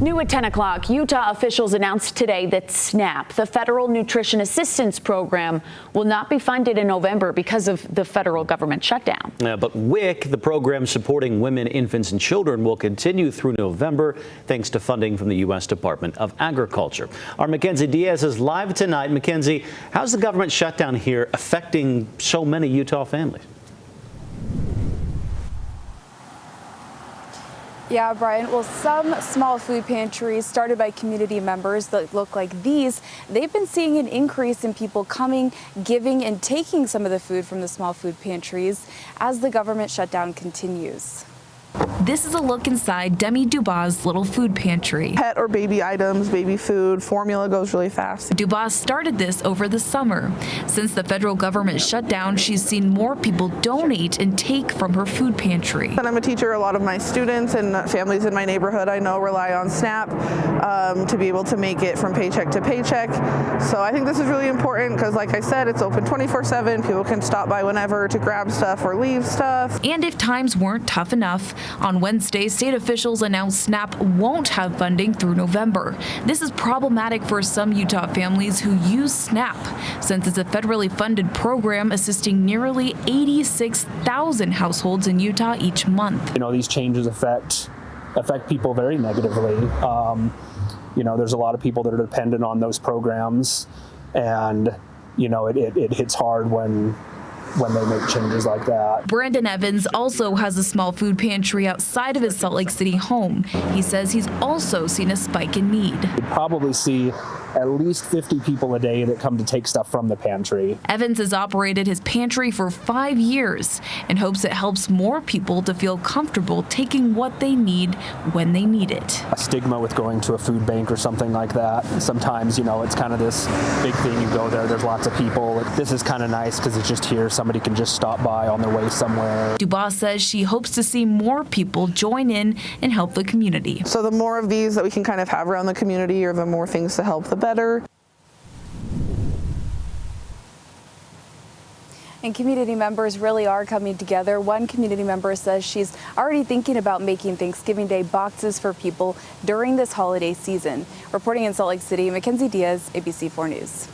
New at 10 o'clock, Utah officials announced today that SNAP, the Federal Nutrition Assistance Program, will not be funded in November because of the federal government shutdown. But WIC, the program supporting women, infants, and children, will continue through November thanks to funding from the U.S. Department of Agriculture. Our Mackenzie Diaz is live tonight. Mackenzie, how's the government shutdown here affecting so many Utah families? Yeah, Brian. Well, some small food pantries started by community members that look like these, they've been seeing an increase in people coming, giving, and taking some of the food from the small food pantries as the government shutdown continues. This is a look inside Demi Dubas' little food pantry. Pet or baby items, baby food, formula goes really fast. Dubas started this over the summer. Since the federal government shut down, she's seen more people donate and take from her food pantry. And I'm a teacher. A lot of my students and families in my neighborhood I know rely on SNAP to be able to make it from paycheck to paycheck. So I think this is really important because, like I said, it's open 24/7. People can stop by whenever to grab stuff or leave stuff. And if times weren't tough enough, on Wednesday, state officials announced SNAP won't have funding through November. This is problematic for some Utah families who use SNAP, since it's a federally funded program assisting nearly 86,000 households in Utah each month. You know, these changes affect people very negatively. There's a lot of people that are dependent on those programs, and it hits hard when they make changes like that. Brandon Evans also has a small food pantry outside of his Salt Lake City home. He says he's also seen a spike in need. You probably see at least 50 people a day that come to take stuff from the pantry. Evans has operated his pantry for 5 years and hopes it helps more people to feel comfortable taking what they need when they need it. A stigma with going to a food bank or something like that. Sometimes, it's kind of this big thing. You go there's lots of people. This is kind of nice because it's just here. Somebody can just stop by on their way somewhere. Dubas says she hopes to see more people join in and help the community. So the more of these that we can kind of have around the community, or the more things to help, the better. And community members really are coming together. One community member says she's already thinking about making Thanksgiving Day boxes for people during this holiday season. Reporting in Salt Lake City, Mackenzie Diaz, ABC4 News.